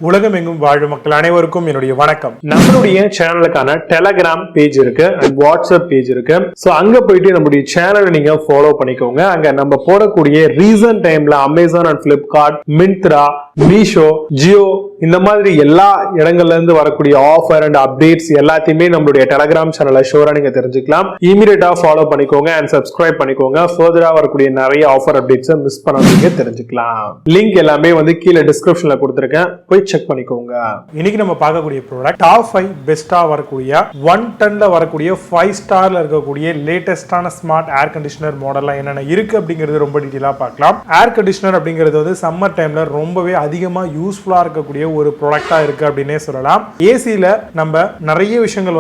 உலகமெங்கும் வாழும் மக்கள் அனைவருக்கும் என்னுடைய வணக்கம். நம்மளுடைய சேனலுக்கான டெலகிராம் பேஜ் இருக்கு அண்ட் வாட்ஸ்அப் பேஜ் இருக்கு. சோ அங்க போயிட்டு நம்மளுடைய சேனலை நீங்க ஃபாலோ பண்ணிக்கோங்க. அங்க நம்ம போடக்கூடிய ரீசன்ட் டைம்ல Amazon and Flipkart, Myntra, Meesho, Jio இந்த மாதிரி எல்லா இடங்கள்ல இருந்து வரக்கூடிய ஆஃபர் அண்ட் அப்டேட்ஸ் எல்லாத்தையுமே நம்மளுடைய டெலகிராம் சேனல்ல ஷோரா நீங்க தெரிஞ்சுக்கலாம். இமீடியட்டா ஃபாலோ பண்ணிக்கோங்க அண்ட் சப்ஸ்கிரைப் பண்ணிக்கோங்க. ஃபர்தரா வரக்கூடிய நிறைய ஆஃபர் அப்டேட்ஸ் மிஸ் பண்ணாதீங்க, தெரிஞ்சுக்கலாம். லிங்க் எல்லாமே கீழே டிஸ்கிரிப்ஷன்ல கொடுத்திருக்கேன், போய் செக் பண்ணிக்கோங்க. இன்னைக்கு நம்ம பார்க்கக்கூடிய ப்ராடக்ட் டாப் 5 பெஸ்டா வரக்கூடிய 1 டன்ல வரக்கூடிய 5 ஸ்டார்ல இருக்கக்கூடிய லேட்டஸ்டான ஸ்மார்ட் ஏர் கண்டிஷனர் மாடல்லாம் என்னென்ன இருக்கு அப்படிங்கிறது ரொம்ப டீடைலா பார்க்கலாம். ஏர் கண்டிஷனர் அப்படிங்கிறது சம்மர் டைம்ல ரொம்பவே அதிகமா யூஸ்ஃபுல்லா இருக்கக்கூடிய ஒரு ப்ராடக்டா இருக்கு அப்படின்னே சொல்லலாம். ஏசில நம்ம நிறைய விஷயங்கள்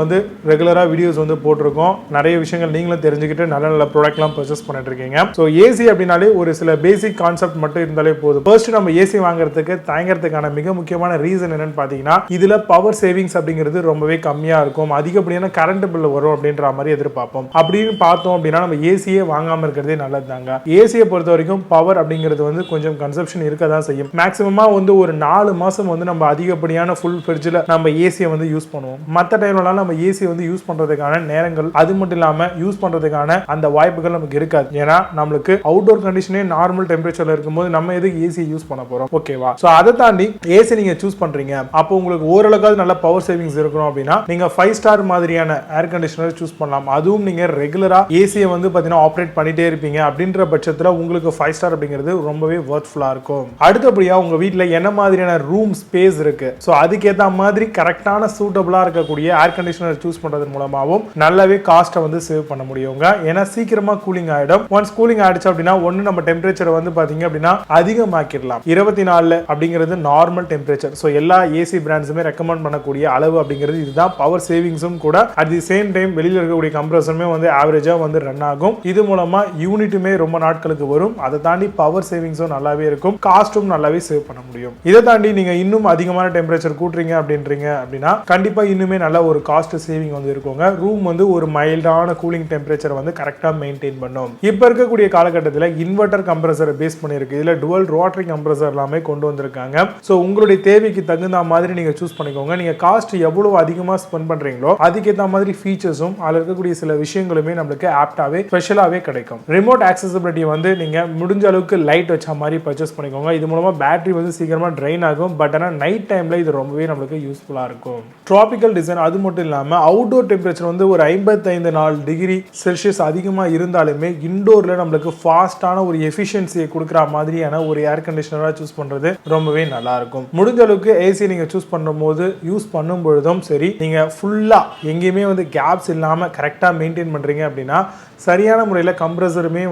ரெகுலரா வீடியோஸ் போட்டிருக்கோம். நிறைய விஷயங்கள் நீங்களும் தெரிஞ்சுக்கிட்டு நல்ல நல்ல ப்ராடக்ட்லாம் பர்ச்சேஸ் பண்ணிட்டு இருக்கீங்க. ஸோ ஏசி அப்படின்னாலே ஒரு சில பேசிக் கான்செப்ட் மட்டும் இருந்தாலே போதும். ஃபர்ஸ்ட் நம்ம ஏசி வாங்குறதுக்கு தயங்குறதுக்கான மிக முக்கியமான ரீசன் என்னன்னு பாத்தீங்கன்னா, இதுல பவர் சேவிங்ஸ் அப்படிங்கிறது ரொம்பவே கம்மியா இருக்கும். அதிகப்படியான கரண்ட் பில் வரும் அப்படின்ற மாதிரி எதிர்பார்ப்போம். அப்படின்னு பார்த்தோம் அப்படின்னா நம்ம ஏசியே வாங்காம இருக்கிறதே நல்லது தாங்க. ஏசியை பொறுத்த வரைக்கும் பவர் அப்படிங்கிறது கொஞ்சம் கன்சப்ஷன் இருக்க தான் செய்யும். மேக்ஸிமமா ஒரு 4 மாசம் நம்ம அதிகப்படியான ஃபுல் ஃப்ரிட்ஜ்ல நம்ம ஏசியை யூஸ் பண்ணுவோம். மற்ற டைம்லலாம் நம்ம ஏசி யூஸ் பண்றதுக்கான நேரங்கள், அது மட்டும் இல்லாம யூஸ் பண்றதுக்கான அந்த வாய்ப்புகள் நமக்கு இருக்காது. ஏன்னா நம்மளுக்கு அவுட்டோர் கண்டிஷனே நார்மல் டெம்பரேச்சர்ல இருக்கும்போது நம்ம எதுக்கு ஏசி யூஸ் பண்ண போறோம்? ஓகேவா? சோ அதை தாண்டி ஏசி நீங்க சூஸ் பண்றீங்க, அப்போ உங்களுக்கு ஓரளவுக்கு நல்ல பவர் சேவிங்ஸ் இருக்கணும் அப்படின்னா நீங்க 5 ஸ்டார் மாதிரியான ஏர் கண்டிஷனர் சூஸ் பண்ணலாம். அதுவும் நீங்க ரெகுலரா ஏசியை பாத்தீங்கன்னா ஆப்ரேட் பண்ணிட்டே இருப்பீங்க அப்படின்ற பட்சத்துல உங்களுக்கு 5 ஸ்டார் அப்படிங்கிறது ரொம்பவே வொர்த்ஃபுல்லா இருக்கும். அடுத்தபடியா உங்க வீட்ல என்ன மாதிரியான ரூம் ஸ்பேஸ் இருக்கு, சோ அதுக்கேற்ற மாதிரி கரெக்டான சூட்டபிளா இருக்கக்கூடிய ஏர் கண்டிஷனர் சூஸ் பண்றது மூலமாவும் நல்லாவே காஸ்ட்டை சேவ் பண்ண முடியுங்க. ஏன்னா சீக்கிரமா கூலிங் ஆயிடும். ஒன்ஸ் கூலிங் ஆயிடுச்சு அப்படின்னா ஒன்னு நம்ம டெம்பரேச்சர் பாத்தீங்க அப்படின்னா அதிகமாக்கிடலாம். 24 அப்படிங்கிறது நார்மல் டெம்பரேச்சர். சோ எல்லா ஏசி பிராண்ட்ஸுமே ரெக்கமெண்ட் பண்ணக்கூடிய அளவு அப்படிங்கிறது இதுதான். பவர் சேவிங்ஸும் கூட அட் தி சேம் டைம் வெளியில இருக்கக்கூடிய கம்ப்ரஸருமே ஆவரேஜா ரன் ஆகும். இது மூலமா யூனிட்டுமே ரொம்ப நாட்களுக்கு வரும். அதை தாண்டி பவர் சேவிங்ஸும் நல்லாவே இருக்கும், காஸ்ட்டும் நல்லாவே சேவ் பண்ண முடியும். இதை தாண்டி நீங்க இன்னும் அதிகமான டெம்பரேச்சர் கூட்டுறீங்க அப்படின்னா கண்டிப்பா இன்னுமே நல்ல ஒரு காஸ்ட் சேவிங் இருக்குங்க. ரூம் ஒரு மைல்டான கூலிங் டெம்பரேச்சர் கரெக்டா மெயின்டைன் பண்ணும். இப்ப இருக்கக்கூடிய காலகட்டத்தில் இன்வெர்டர் கம்ப்ரஸரை பேஸ் பண்ணிருக்கு. இதுல டுவல் ரோட்டரி கம்ப்ரஸர் எல்லாமே கொண்டு வந்திருக்காங்க. சோ உங்களுடைய தேவைக்கு தகுந்த மாதிரி நீங்க சூஸ் பண்ணிக்கோங்க. நீங்க காஸ்ட் எவ்வளவு அதிகமா ஸ்பெண்ட் பண்றீங்களோ அதுக்கேற்ற மாதிரி ஃபீச்சர்ஸும் அதுல இருக்கக்கூடிய சில விஷயங்களுமே நம்மளுக்கு ஆப்டாவே ஸ்பெஷலாவே கிடைக்கும். ரிமோட் ஆக்சஸிபிலிட்டி நீங்க முடிஞ்ச அளவுக்கு லைட் வச்ச மாதிரி பர்ச்சேஸ் பண்ணிக்கோங்க. இது மூலமா பேட்டரி சீக்கிரமா ட்ரைன் ஆகும். பட் ஆனா நைட் டைம்ல இது ரொம்பவே நம்மளுக்கு யூஸ்ஃபுல்லா இருக்கும். ட்ராபிக்கல் டிசைன் அது மட்டும் இல்லாம அவுட்டோர் டெம்பரேச்சர் ஒரு 55 டிகிரி செல்சியஸ் அதிகமா இருந்தாலுமே இன்டோர்ல நம்மளுக்கு ஃபாஸ்டான ஒரு எஃபிஷியன்சியை கொடுக்குற மாதிரியான ஒரு ஏர் கண்டிஷனரா சூஸ் பண்றது ரொம்பவே நல்லா இருக்கும். முடிஞ்ச அளவுக்கு ஏசி நீங்க சூஸ் பண்ணும்போது யூஸ் பண்ணும் பொழுதும் சரி, நீங்க ஃபுல்லா எங்கேயுமே கேப்ஸ் இல்லாம கரெக்டா மெயின்டைன் பண்றீங்க அப்படின்னா சரியான முறையில் கம்ப்ரஸருமே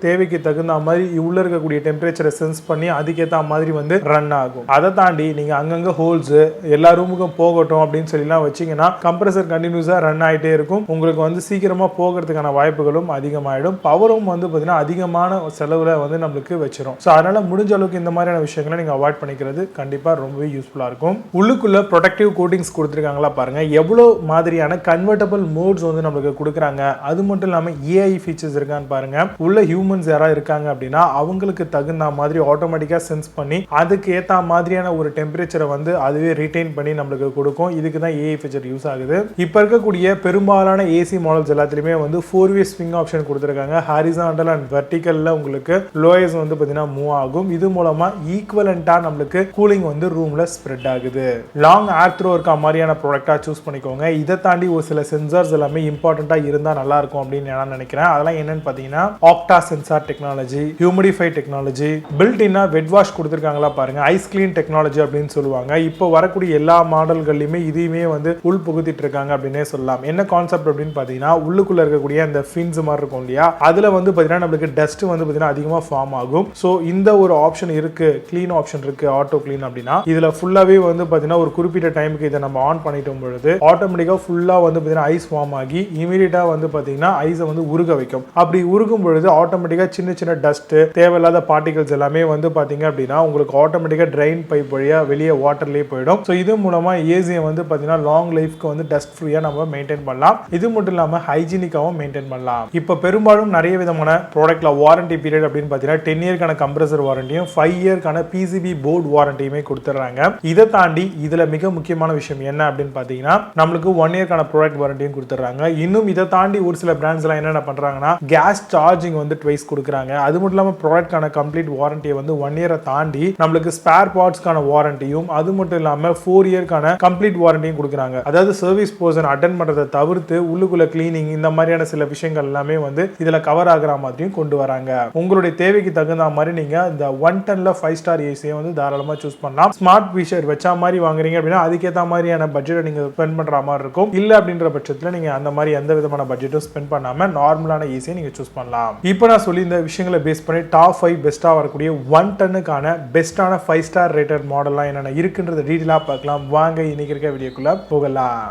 தேவைக்கு தகுந்த மாதிரி உள்ள இருக்கக்கூடிய டெம்பரேச்சரை சென்ஸ் பண்ணி அதுக்கேற்ற மாதிரி ரன் ஆகும். அதை தாண்டி நீங்க அங்கங்க ஹோல்ஸ் எல்லா ரூமுக்கும் போகட்டும் அப்படின்னு சொல்லிலாம் வச்சீங்கன்னா கம்ப்ரஸர் கண்டினியூஸா ரன் ஆகிட்டே இருக்கும். உங்களுக்கு சீக்கிரமா போகிறதுக்கான வாய்ப்புகளும் அதிகமாயிடும். பவரும் பாத்தீங்கன்னா அதிகமான செலவுல நம்மளுக்கு வச்சிரும். ஸோ அதனால முடிஞ்ச அளவுக்கு இந்த மாதிரியான விஷயங்களை நீங்க அவாய்ட் பண்ணிக்கிறது கண்டிப்பா ரொம்பவே யூஸ்ஃபுல்லா இருக்கும். உள்ளுக்குள்ள ப்ரொடெக்டிவ் கோட்டிங்ஸ் கொடுத்துருக்காங்களா பாருங்க. எவ்வளவு மாதிரியான கன்வெர்டபிள் மோட்ஸ் நம்மளுக்கு கொடுக்குறாங்க. அது மட்டும் இல்லாம ஏஐ ஃபீச்சர்ஸ் இருக்கான்னு பாருங்க. உள்ள ஹியூமன்ஸ் யாரா இருக்காங்க அப்படின்னா அவங்களுக்கு தகுந்த மாதிரி ஆட்டோமேட்டிக்கா சென்ஸ் பண்ணி அதுக்கு ஏத்த மாதிரியான ஒரு டெம்பரேச்சரை அதுவே ரிட்டைன் பண்ணி நம்மளுக்கு கொடுக்கும். இதுக்கு தான் ஏஐ ஃபீச்சர் யூஸ் ஆகுது. இப்ப இருக்கக்கூடிய பெரும்பாலான ஏசி மாடல்ஸ் எல்லாத்துலயுமே 4-way ஸ்விங் ஆப்ஷன் கொடுத்திருக்காங்க. ஹாரிசான்டல் அண்ட் வெர்டிகல்ல உங்களுக்கு லோயர்ஸ் பாத்தீங்கன்னா மூவ் ஆகும். இது மூலமா ஈக்குவலண்டா நம்மளுக்கு கூலிங் ரூம்ல ஸ்ப்ரெட் ஆகுது. லாங் ஏர் த்ரோ இருக்க மாதிரியான ப்ராடக்ட்டா சூஸ் பண்ணிக்கோங்க. இதை தாண்டி ஒரு சில சென்சார்ஸ் எல்லாமே இம்பார்ட்டண்டா இருந்தா நல்லா இருக்கும் அப்படின்னு நான் நினைக்கிறேன். அதெல்லாம் என்னன்னு பாத்தீங்கன்னா ஆக்டா sensor technology, humidify technology, build இன்னா வெட் வாஷ் கொடுத்திருக்காங்களா பாருங்க. ஐஸ் கிளீன் டெக்னாலஜி அப்படின்னு சொல்லுவாங்க. இப்போ வரக்கூடிய எல்லா மாடல்கள்லயுமே இதையுமே உள் புகுத்திட்டு இருக்காங்க அப்படின்னே சொல்லலாம். என்ன கான்செப்ட் அப்படின்னு பாத்தீங்கன்னா உள்ளுக்குள்ள இருக்கக்கூடிய அந்த ஃபின்ஸ் மாதிரி இருக்கும் இல்லையா, அதுல பாத்தீங்கன்னா நம்மளுக்கு டஸ்ட் பாத்தீங்கன்னா அதிகமா ஃபார்ம் ஆகும். சோ இந்த ஒரு ஆப்ஷன் இருக்கு, கிளீன் ஆப்ஷன் இருக்கு, ஆட்டோ கிளீன் அப்படின்னா இதுல ஃபுல்லாவே பாத்தீங்கன்னா ஒரு குறிப்பிட்ட டைமுக்கு இதை நம்ம ஆன் பண்ணிட்டோம் பொழுது ஆட்டோமேட்டிக்கா ஃபுல்லா பாத்தீங்கன்னா ஐஸ் ஃபார்ம் ஆகி இமீடியட்டா பாத்தீங்கன்னா ஐஸை உருக வைக்கும். அப்படி உருகும் பொழுது ஆட்டோமேட்டிக்கா சின்ன சின்ன டஸ்ட், தேவையில்லாத பார்ட்டிகல்ஸ் எல்லாமே வந்து பாத்தீங்க அப்படின்னா உங்களுக்கு ஆட்டோமேட்டிக்கா ட்ரெயின் பைப் வழியா வெளியே வாட்டர்லயே போயிடும். ஸோ இது மூலமா ஏசியை வந்து பாத்தீங்கன்னா லாங் லைஃப்க்கு வந்து டஸ்ட் ஃப்ரீயா நம்ம மெயின்டைன் பண்ணலாம். இது மட்டும் இல்லாம ஹைஜீனிக்காவும் மெயின்டைன் பண்ணலாம். இப்ப பெரும்பாலும் நிறைய விதமான ப்ராடக்ட்ல வாரண்டி பீரியட் அப்படின்னு பாத்தீங்கன்னா 10 இயர்க்கான கம்ப்ரஸர் வாரண்டியும் 5 இயர்க்கான பிசிபி போர்டு வாரண்டியுமே கொடுத்துறாங்க. இதை தாண்டி இதுல மிக முக்கியமான விஷயம் என்ன அப்படின்னு பாத்தீங்கன்னா நம்மளுக்கு 1 இயர்க்கான ப்ராடக்ட் வாரண்டியும் கொடுத்துறாங்க. இன்னும் இதை தாண்டி ஒரு சில பிராண்ட்ஸ் எல்லாம் என்ன பண்றாங்கன்னா கேஸ் சார்ஜிங் வந்து ட்வைஸ் கொடுக்குறாங்க. அது மட்டும் இல்லாம ப்ராடக்ட்கான கம்ப்ளீட் வாரண்டியை வந்து 1 இயரை தாண்டி நம்மளுக்கு ஸ்பேர் பார்ட்ஸ்க்கான வாரண்டியும் அது மட்டும் இல்லாம 4 இயர்க்கான கம்ப்ளீட் வாரண்டியும் கொடுக்குறாங்க. அதாவது சர்வீஸ் பர்சன் அட்டென்ட் பண்றதை தவிர்த்து உள்ளுக்குள்ள கிளீனிங் இந்த மாதிரியான சில விஷயங்கள் எல்லாமே வந்து இதுல கவர் ஆகிற மாதிரியும் கொண்டு வராங்க. உங்களுடைய தேவைக்கு தகுந்த மாதிரி நீங்க இந்த 110ல 5 ஸ்டார் ஏசியை வந்து தாராளமா சூஸ் பண்ணலாம். ஸ்மார்ட் ஃபீச்சர் வச்ச மாதிரி வாங்குறீங்க அப்படின்னா அதுக்கேற்ற மாதிரியான பட்ஜெட்டை நீங்க ஸ்பெண்ட் பண்ற மாதிரி இருக்கும். இல்ல அப்படின்ற பட்சத்துல நீங்க அந்த மாதிரி எந்த விதமான பட்ஜெட்டும் ஸ்பெண்ட் பண்ணாம நார்மலான ஏசியை நீங்க சூஸ் பண்ணலாம். இப்போ நான் சொல்லி இந்த விஷயங்களை பேஸ் பண்ணி டாப் 5 பெஸ்டா வரக்கூடிய 110க்கான பெஸ்டான 5 ஸ்டார் ரேட்டட் மாடல்லாம் என்னென்ன இருக்குன்றத டீடைலா பார்க்கலாம். வாங்க இன்னைக்கு இருக்க வீடியோக்குள்ள போகலாம்.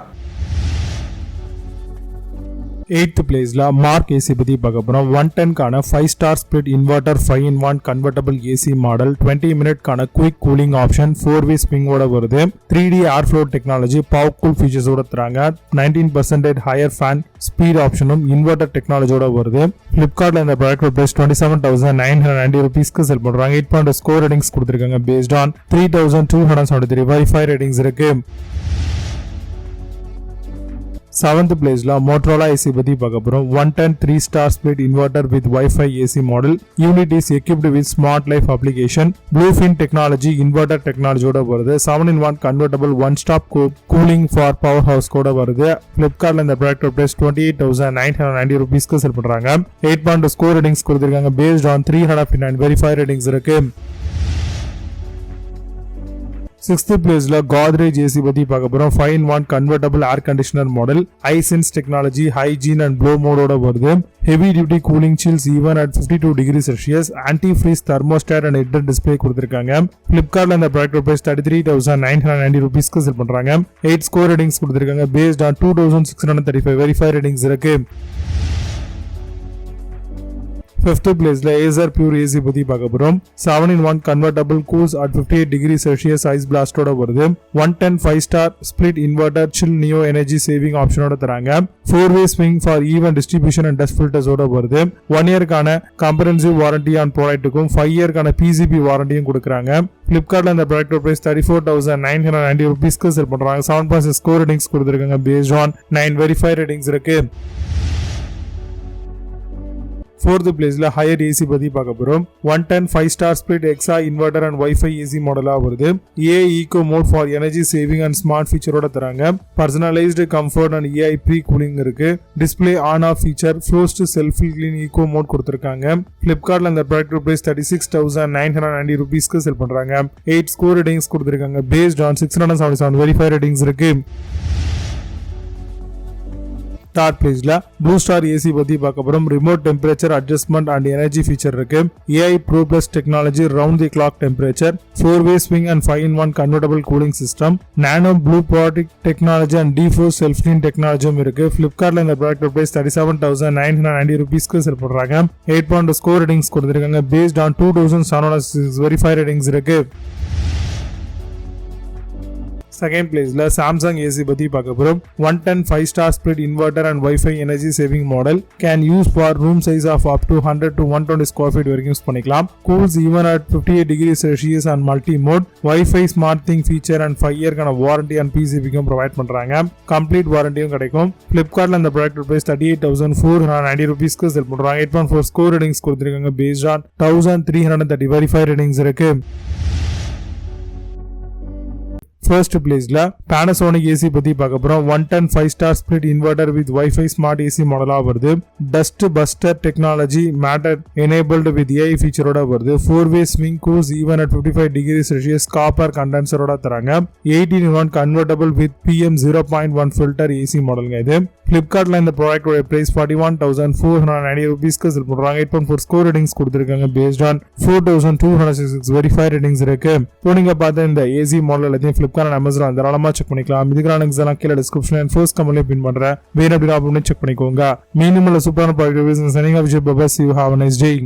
8th பிளேஸ்ல மார்க் ஏசி பத்தி பார்க்க போறோம். 110க்கான 5 star split inverter 5-in-1 convertible AC model 20 மினிட்கான குயிக் கூலிங் ஆப்ஷன் 4-way ஸ்விங்கோட வருது. 3D air flow technology power cool ஃபீச்சர்ஸோட தராங்க. 19% ஹையர் ஃபேன் ஸ்பீட் ஆப்ஷனும் இன்வெர்டர் டெக்னாலஜியோட வருது. Flipkartல இந்த ப்ராடக்ட் பிரைஸ் 27,990 ரூபீஸ்க்கு செல் பண்றாங்க. 8.2 ஸ்கோர் ரேட்டிங்ஸ் கொடுத்திருக்காங்க. பேஸ்ட் ஆன் 3,273 வெரிஃபை ரேட்டிங்ஸ் இருக்கு. 7th பிளேஸ்ல மோட்டரோலா ஏசி பத்தி பார்க்க போறோம். 110 3 star split inverter with wifi AC model. Unit is equipped with smart life application. Bluefin technology inverter டெக்னாலஜியோட வருது. 7-in-1 convertible 1 stop cooling for power house கூட வருது. Flipkartல இந்த ப்ராடக்ட் பிரைஸ் 28,990 ரூபீஸ்க்கு செல் பண்றாங்க. 8.2 ஸ்கோர் ரேட்டிங்ஸ் கொடுத்திருக்காங்க. பேஸ்ட் ஆன் 359 வெரிஃபை ரேட்டிங்ஸ் இருக்கு. 6th பிளேஸ்ல Godrej ஏசி பத்தி பார்க்க போறோம். 5-in-1 convertible air conditioner model. iSense technology hygiene and flow மோடோட வருது. Heavy duty cooling chills even at 52 degree Celsius. Anti freeze thermostat and head display கொடுத்திருக்காங்க. Flipkartல இந்த ப்ராடக்ட் பிரைஸ் 33,990 ரூபீஸ்க்கு செல் பண்றாங்க. 8 ஸ்கோர் ரேட்டிங்ஸ் கொடுத்திருக்காங்க. பேஸ்ட் ஆன் 2,635 வெரிஃபை ரேட்டிங்ஸ் இருக்கு. 5th பிளேஸ்ல Acer Pure AC பத்தி பார்க்க போறோம். 7-in-1 convertible cools at 58 degree Celsius ice பிளாஸ்டோட வருது. 110 5 star split inverter chill neo energy saving ஆப்ஷனோட தராங்க. 4-way swing for even distribution and dust ஃபில்டர்ஸோட வருது. 1 இயர்க்கான காம்ப்ரஹென்சிவ் வாரண்டி ஆன் ப்ராடக்ட்டுக்கும் 5 இயர்க்கான பிசிபி வாரண்டியும் கொடுக்குறாங்க. Flipkartல இந்த ப்ராடக்ட் பிரைஸ் 34,990 ரூபீஸ்க்கு செல் பண்றாங்க. 7.6 ஸ்கோர் ரேட்டிங்ஸ் கொடுத்திருக்காங்க. பேஸ்ட் ஆன் 9 வெரிஃபை ரேட்டிங்ஸ் இருக்கு. 4th பிளேஸ்ல ஹையர் ஏசி பத்தி பார்க்க போறோம். 110 5 star split Exa inverter and wifi AC மாடலா வருது. AI eco mode for energy saving and smart ஃபீச்சரோட தராங்க. Personalised comfort and AI pre cooling இருக்கு. Display on off feature close to self clean eco mode கொடுத்திருக்காங்க. Flipkartல இந்த product price 36,990 ரூபீஸ்க்கு sell பண்றாங்க. 8 score ratings கொடுத்திருக்காங்க. பேஸ்ட் ஆன் 677 வெரிஃபை ரேட்டிங்ஸ் இருக்கு. 3rd பிளேஸ்ல ப்ளூ ஸ்டார் ஏசி பத்தி பார்க்க போறோம். Remote temperature adjustment and energy feature இருக்கு. AI Pro Plus டெக்னாலஜி round the clock temperature. 4-way swing and 5-in-1 convertible cooling system. Nano blue product technology and defrost self clean டெக்னாலஜியும் இருக்கு. Flipkartல இந்த product price 37,990 ரூபீஸ்க்கு sell பண்றாங்க. 8.2 score ratings கொடுத்திருக்காங்க. Based on 2,706 verify ratings இருக்கு. 2nd பிளேஸ்ல Samsung AC பத்தி பார்க்க போறோம். 110 5 star split inverter and wifi energy saving model. Can use for room size of up to 100 to 120 square feet வரைக்கும் use பண்ணிக்கலாம். Cools even at 58 degree Celsius and multi mode. Wifi smart thing feature and 5 இயர்க்கான warranty and பிசிபிக்கும் provide பண்றாங்க. Complete வாரண்டியும் கிடைக்கும். Flipkartல இந்த product price 38,490 ரூபீஸ்க்கு sell பண்றாங்க. 8.4 ஸ்கோர் ரேட்டிங்ஸ் கொடுத்திருக்காங்க. பேஸ்ட் ஆன் 1,330 வெரிஃபை ரேட்டிங்ஸ் இருக்கு. 1st பிளேஸ்ல Panasonic ஏசி பத்தி பார்க்க போறோம். 110 5 star split inverter with wifi smart AC மாடலா வருது. Dust buster technology matter enabled with AI ஃபீச்சரோட வருது. 4-way swing cools even at 55 degree Celsius copper கண்டென்சரோட தராங்க. 18-in-1 convertible with PM 0.1 filter AC மாடலுங்க இது. Flipkartல இந்த ப்ராடக்டோட பிரைஸ் 41,490 ரூபீஸ்க்கு செல் பண்றாங்க. 8.4 ஸ்கோர் ரேட்டிங்ஸ் கொடுத்திருக்காங்க. பேஸ்ட் ஆன் 4,266 வெரிஃபைட் ரேட்டிங்ஸ் இருக்கு. இப்போ நீங்க பார்த்த இந்த ஏசி மாடல் எல்லாத்தையும் Flipkart and Amazon தாராளமா செக் பண்ணிக்கலாம். இதுக்கான லிங்க்ஸ் எல்லாம் கீழே டிஸ்கிரிப்ஷன் அண்ட் ஃபர்ஸ்ட் கமெண்ட்ல பின் பண்றேன். வேணும் அப்படின்னா செக் பண்ணிக்கோங்க. மீண்டும் சூப்பரான ப்ராடக்ட் ரிவ்யூஸ். சனிங்க விஷயம் பபாஸ். You have a nice day.